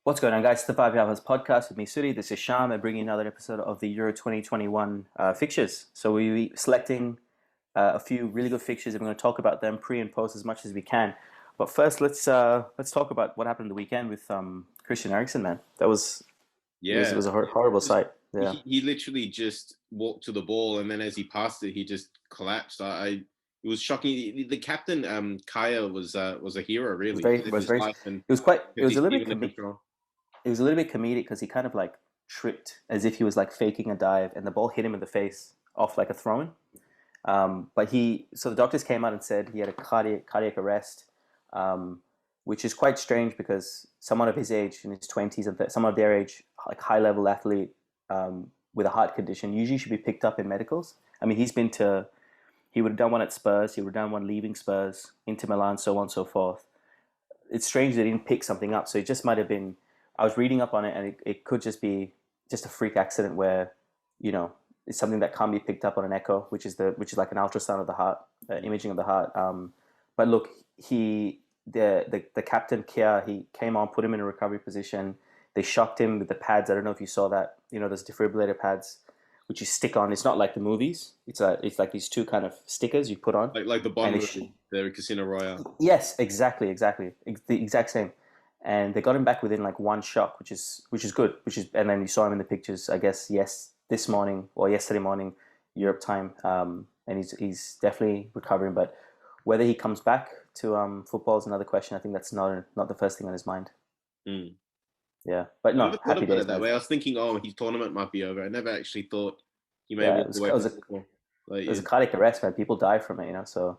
What's going on, guys? It's the 5 Hours podcast with me, Suddy. This is Sham. I bring you another episode of the Euro 2021 fixtures. So we'll be selecting a few really good fixtures, and we're going to talk about them pre and post as much as we can. But first, let's talk about what happened the weekend with Christian Eriksen, man. It was a horrible sight. Yeah, he literally just walked to the ball, and then as he passed it, he just collapsed. It was shocking. The captain, Kaya, was a hero, really. It was a little bit comedic. It was a little bit comedic because he kind of like tripped as if he was like faking a dive, and the ball hit him in the face off like a throw-in. So the doctors came out and said he had a cardiac arrest, which is quite strange because someone of his age, in his 20s, and someone of their age, like high-level athlete with a heart condition, usually should be picked up in medicals. I mean, he would have done one at Spurs, he would have done one leaving Spurs, Inter Milan, so on and so forth. It's strange they didn't pick something up, so it just might have been. I was reading up on it, and it could just be just a freak accident where, it's something that can't be picked up on an echo, which is like an ultrasound of the heart, imaging of the heart. But look, the captain Kia, he came on, put him in a recovery position. They shocked him with the pads. I don't know if you saw that. Those defibrillator pads, which you stick on. It's not like the movies. It's like these two kind of stickers you put on, like the Bond movie, the Casino Royale. Yes, exactly, the exact same. And they got him back within like one shock, which is good. And then you saw him in the pictures, I guess, this morning or yesterday morning, Europe time. And he's definitely recovering. But whether he comes back to football is another question. I think that's not the first thing on his mind. Mm. Yeah, but no, happy days. That way. I was thinking, his tournament might be over. I never actually thought he may walk away from football. It was a cardiac arrest, man. People die from it, So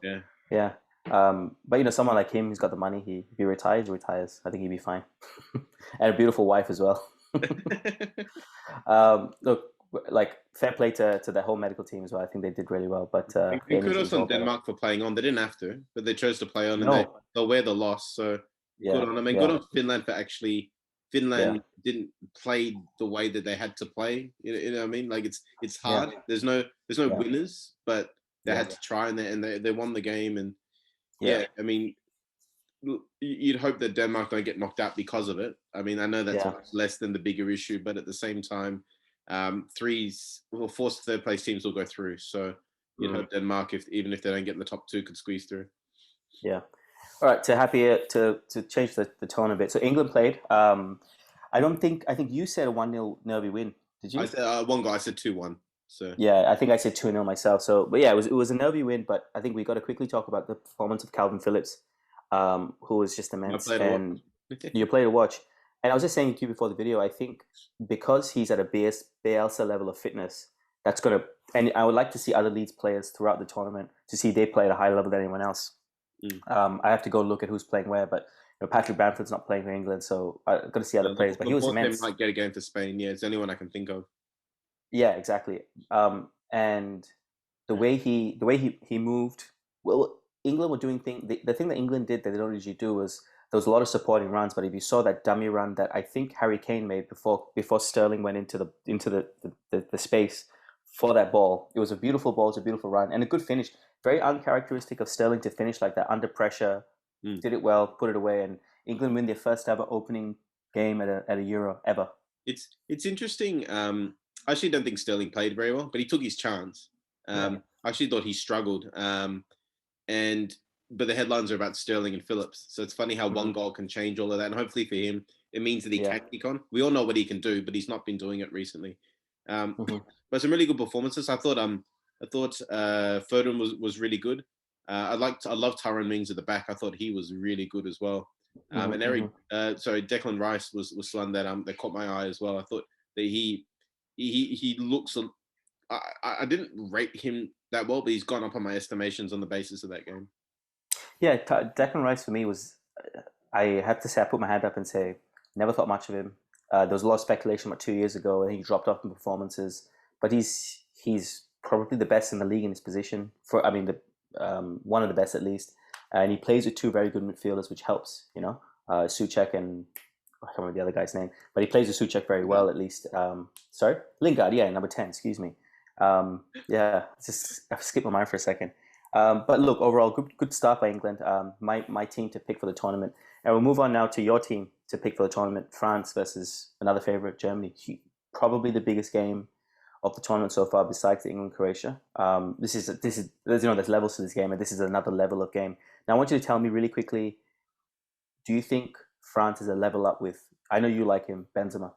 yeah. But someone like him who's got the money, if he retires, I think he'd be fine. And a beautiful wife as well. Look, like fair play to the whole medical team as well. I think they did really well. But kudos on Denmark for playing on. They didn't have to, but they chose to play on, and they'll wear the loss. So good on them. And good on Finland for actually. Finland didn't play the way that they had to play. You know what I mean? Like it's hard. Yeah. There's no winners, but they had to try, and they won the game. And I mean, you'd hope that Denmark don't get knocked out because of it. I mean, I know that's much less than the bigger issue, but at the same time, fourth third place teams will go through. So you'd hope Denmark, even if they don't get in the top two, could squeeze through. Yeah. All right. To change the tone a bit. So England played. I think you said a 1-0 nervy win. Did you? I said one goal. I said 2-1. So yeah, I think I said 2-0 myself. So, but yeah, it was a nervy win. But I think we got to quickly talk about the performance of Calvin Phillips, who was just immense. And you played to watch. And I was just saying to you before the video, I think because he's at a Bielsa level of fitness, that's going to. And I would like to see other Leeds players throughout the tournament to see they play at a higher level than anyone else. I have to go look at who's playing where, but Patrick Bamford's not playing for England, so I've got to see other players. But he was immense. Might get a game for Spain. Yeah, it's the only one I can think of. Yeah, exactly. And the way he moved. Well, England were doing the thing that England did that they don't usually do was there was a lot of supporting runs. But if you saw that dummy run that I think Harry Kane made before Sterling went into the space for that ball, it was a beautiful ball. It was a beautiful run and a good finish. Very uncharacteristic of Sterling to finish like that under pressure. Did it well, put it away, and England win their first ever opening game at a Euro ever. It's interesting. I actually don't think Sterling played very well, but he took his chance. I actually thought he struggled. But the headlines are about Sterling and Phillips, so it's funny how one goal can change all of that. And hopefully for him, it means that he can kick on. We all know what he can do, but he's not been doing it recently. But some really good performances. I thought Foden was really good. I loved Tyrone Mings at the back. I thought he was really good as well. And Declan Rice was one that caught my eye as well. I thought that he looks. I didn't rate him that well, but he's gone up on my estimations on the basis of that game. Yeah, Declan Rice for me was. I have to say, I put my hand up and say, never thought much of him. There was a lot of speculation about 2 years ago, and he dropped off in performances. But he's probably the best in the league in his position. One of the best at least. And he plays with two very good midfielders, which helps. Souček and I can't remember the other guy's name, but he plays with Souček very well at least. Lingard, number 10. Excuse me. I skipped my mind for a second. But look, overall, good start by England. My team to pick for the tournament, and we'll move on now to your team to pick for the tournament: France versus another favorite, Germany. Probably the biggest game of the tournament so far, besides the England Croatia. This is there's levels to this game, and this is another level of game. Now, I want you to tell me really quickly: do you think France is a level up with? I know you like him, Benzema.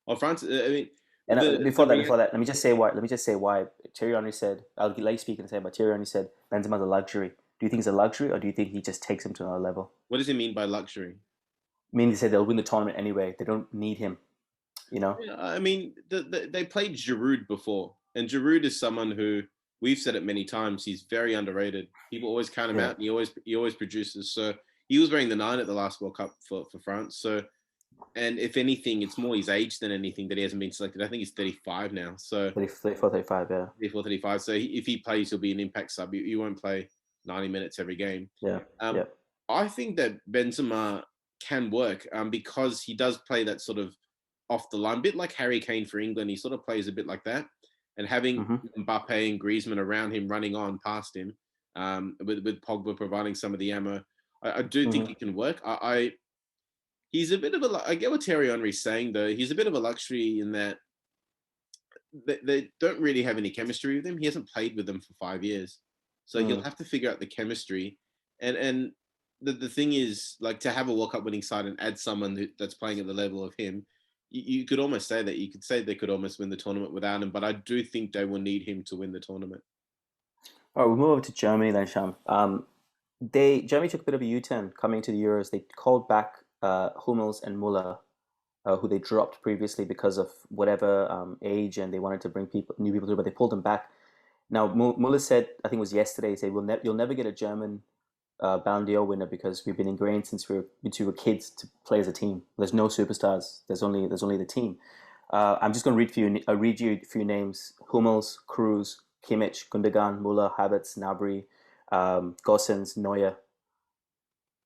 Well, France. I mean, and before that, let me just say why. Let me just say why. Thierry Henry said, "I'll let you speak in a second." But Thierry Henry said, "Benzema's a luxury." Do you think it's a luxury, or do you think he just takes him to another level? What does he mean by luxury? I mean, they said they'll win the tournament anyway. They don't need him. You know. Yeah, I mean, they played Giroud before, and Giroud is someone who we've said it many times. He's very underrated. People always count him out, and he always produces. So he was wearing the 9 at the last World Cup for France. So, and if anything, it's more his age than anything that he hasn't been selected. I think he's 35 now. So 34, 35, yeah. 34, 35. So if he plays, he'll be an impact sub. You won't play 90 minutes every game. Yeah. I think that Benzema can work because he does play that sort of off the line, a bit like Harry Kane for England. He sort of plays a bit like that. And having Mbappe and Griezmann around him, running on past him, with Pogba providing some of the ammo, I do think he can work. He's a bit of a. I get what Thierry Henry's saying though. He's a bit of a luxury in that they don't really have any chemistry with him. He hasn't played with them for 5 years, so he'll have to figure out the chemistry. And the thing is, like, to have a World Cup winning side and add someone that's playing at the level of him, you could almost say that. You could say they could almost win the tournament without him, but I do think they will need him to win the tournament. All right, we'll move over to Germany then, Sham. Germany took a bit of a U-turn coming to the Euros. They called back Hummels and Muller, who they dropped previously because of whatever age, and they wanted to bring new people through, but they pulled them back. Now, Muller said, I think it was yesterday, he said, you'll never get a German Ballon d'Or winner because we've been ingrained since we were kids to play as a team. There's no superstars. There's only the team. I'm just going to read you a few names: Hummels, Kroos, Kimmich, Gundogan, Muller, Havertz, Gnabry, Gosens, Neuer.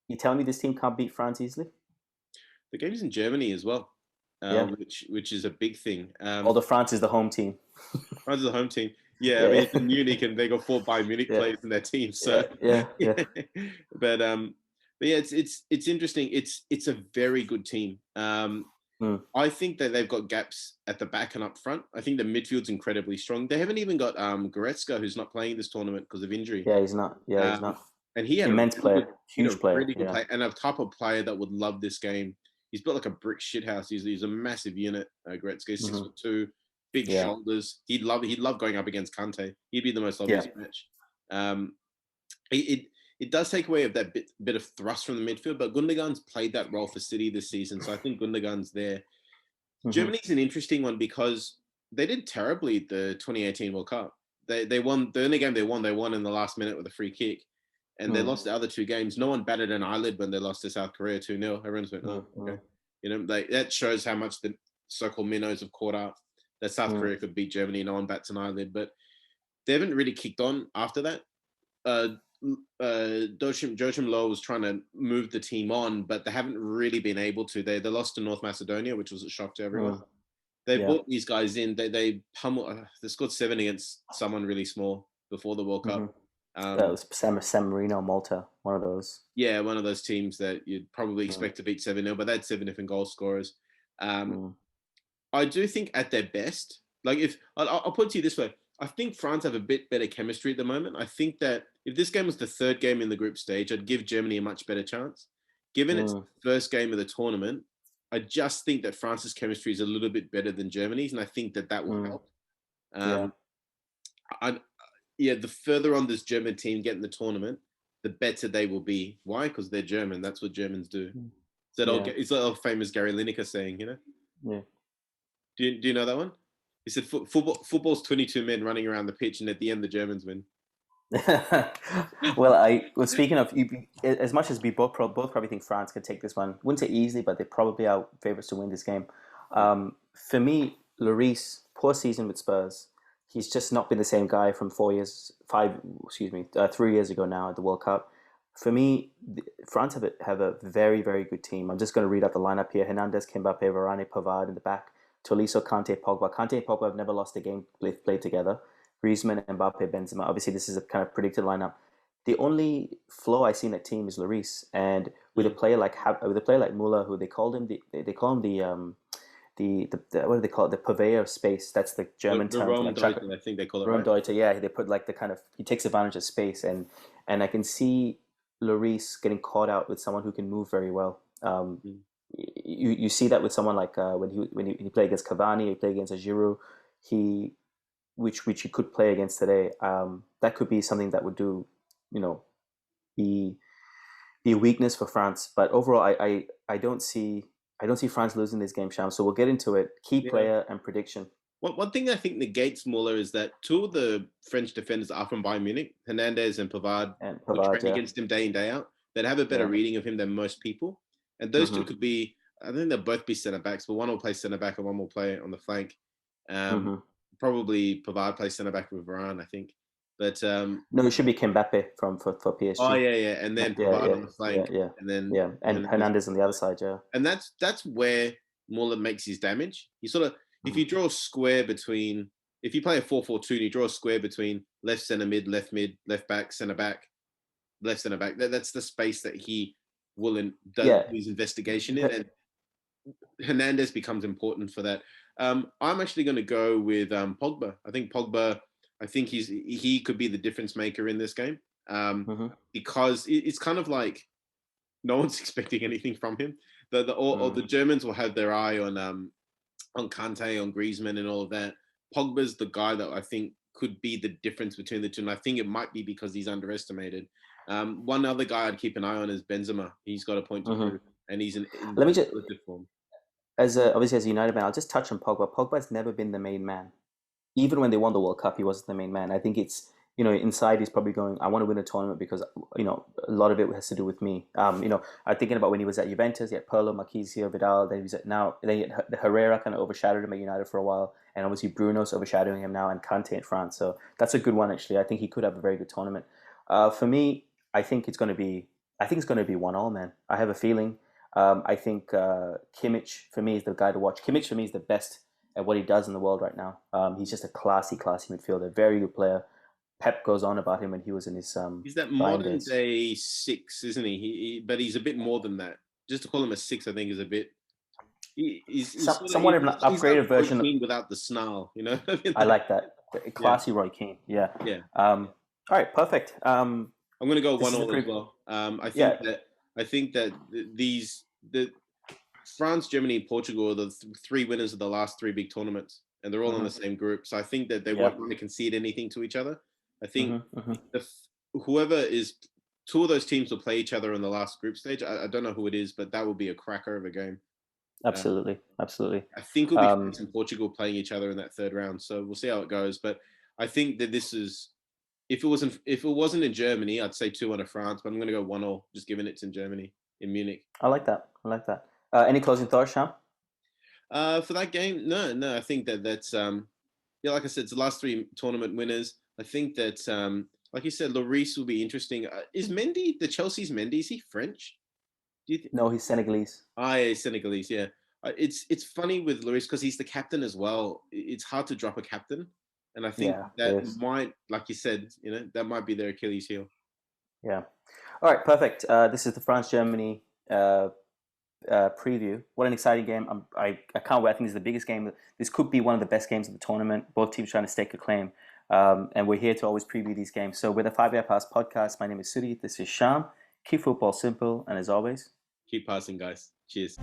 You telling me this team can't beat France easily? The game's in Germany as well, which is a big thing. Although France is the home team. France is the home team. Yeah, I mean, it's in Munich, and they got 4 Bayern Munich players in their team. So yeah. but yeah, it's interesting. It's a very good team. I think that they've got gaps at the back and up front. I think the midfield's incredibly strong. They haven't even got Goretzka, who's not playing this tournament because of injury. Yeah, he's not. He's not. And he had immense player, huge player, really good player, and a type of player that would love this game. He's built like a brick shithouse. He's a massive unit. Goretzka, 6'2", big shoulders. He'd love going up against Kante. He'd be the most obvious match. It does take away of that bit of thrust from the midfield, but Gundogan's played that role for City this season, so I think Gundogan's there. Germany's an interesting one because they did terribly at the 2018 World Cup. They won the only game they won in the last minute with a free kick, and they lost the other 2 games. No one batted an eyelid when they lost to South Korea 2-0. Everyone's went, oh, okay. You know, that shows how much the so-called minnows have caught up. That South Korea could beat Germany. No one bats an eyelid, but they haven't really kicked on after that. Joachim Low was trying to move the team on, but they haven't really been able to. They lost to North Macedonia, which was a shock to everyone. They brought these guys in. They scored 7 against someone really small before the World Cup. That was San Marino, Malta, one of those. Yeah, one of those teams that you'd probably expect to beat 7-0, but they had 7 different goal scorers. I do think at their best, like if I'll put it to you this way, I think France have a bit better chemistry at the moment. I think that if this game was the 3rd game in the group stage, I'd give Germany a much better chance. Given it's the first game of the tournament, I just think that France's chemistry is a little bit better than Germany's, and I think that will help. The further on this German team get in the tournament, the better they will be. Why? Because they're German. That's what Germans do. It's that old famous Gary Lineker saying, you know? Yeah. Do you know that one? He said, "Football's 22 men running around the pitch, and at the end, the Germans win." Well, speaking of, as much as we both probably think France could take this one, wouldn't say easily, but they probably are favorites to win this game. For me, Lloris, poor season with Spurs. He's just not been the same guy from 3 years ago now at the World Cup. For me, France have a very, very good team. I'm just going to read out the lineup here: Hernandez, Mbappe, Varane, Pavard in the back, Tolisso, Kante, Pogba. Kante and Pogba have never lost a game played together. Griezmann, Mbappe, Benzema. Obviously, this is a kind of predicted lineup. The only flaw I see in that team is Lloris, and with a player like Muller, who they call him they call him the what do they call it? The purveyor of space. That's the German term. I think they call it. Raumdeuter, yeah. They put like the kind of he takes advantage of space, and I can see Lloris getting caught out with someone who can move very well. You see that with someone like when he played against Cavani, he played against Giroud, which he could play against today. That could be something that would do, be a weakness for France. But overall, I don't see France losing this game, Sham. So we'll get into it. Key player and prediction. One thing I think negates Muller is that two of the French defenders are from Bayern Munich, Hernandez and Pavard train against him day in, day out. They'd have a better reading of him than most people. And those two could be, I think they'll both be centre-backs, but one will play centre-back and one will play on the flank. Probably Pavard plays centre-back with Varane, I think. But no, it should be Mbappe for PSG. Oh, yeah. And then Pavard on the flank. And Hernandez on the other side, And that's where Muller makes his damage. He sort of, if you draw a square between, if you play a 4-4-2 and you draw a square between left centre mid, left back, centre back, left centre back, that's the space that he will does his investigation in, and Hernandez becomes important for that. I'm actually going to go with Pogba. I think Pogba. I think he could be the difference maker in this game because it's kind of like no one's expecting anything from him. The Germans will have their eye on Kante, on Griezmann, and all of that. Pogba's the guy that I think could be the difference between the two, and I think it might be because he's underestimated. One other guy I'd keep an eye on is Benzema. He's got a point to prove, and he's in good form. Obviously as a United man, I'll just touch on Pogba. Pogba's never been the main man. Even when they won the World Cup, he wasn't the main man. I think it's, inside he's probably going, I want to win a tournament because, a lot of it has to do with me. I'm thinking about when he was at Juventus, he had Pirlo, Marquisio, Vidal, then he was the Herrera kind of overshadowed him at United for a while, and obviously Bruno's overshadowing him now, and Kante in France. So that's a good one, actually. I think he could have a very good tournament. For me, I think it's going to be 1-1, man. I have a feeling. I think Kimmich, for me, is the guy to watch. Kimmich, for me, is the best at what he does in the world right now. He's just a classy midfielder, very good player. Pep goes on about him when he was in his he's that modern day 6, isn't he? But he's a bit more than that. Just to call him a 6, I think, is a bit. He's somewhat of an upgraded version without the snarl, I like that. Classy Roy Keane. Yeah. All right, perfect. I'm going to go 1-1 as well. I think that the France, Germany, and Portugal are the 3 winners of the last 3 big tournaments, and they're all in the same group. So I think that they won't want to concede anything to each other. I think whoever is 2 of those teams will play each other in the last group stage. I don't know who it is, but that will be a cracker of a game. Absolutely. I think it'll be France and Portugal playing each other in that 3rd round. So we'll see how it goes. But I think that this is, if it wasn't in Germany, I'd say 2-1 to France. But I'm going to go 1-1, just giving it to Germany in Munich. I like that. Any closing thoughts, Sham? For that game, no. I think that's like I said, it's the last 3 tournament winners. I think that, like you said, Lloris will be interesting. Is Mendy, the Chelsea's Mendy, is he French? Do you No, he's Senegalese. Yeah, Senegalese, yeah. It's funny with Lloris because he's the captain as well. It's hard to drop a captain. And I think that might, like you said, that might be their Achilles heel. Yeah. All right, perfect. This is the France-Germany preview. What an exciting game. I can't wait. I think this is the biggest game. This could be one of the best games of the tournament. Both teams trying to stake a claim. And we're here to always preview these games. So with the 5-Yard Pass podcast, my name is Suddy. This is Sham. Keep football simple. And as always, keep passing, guys. Cheers.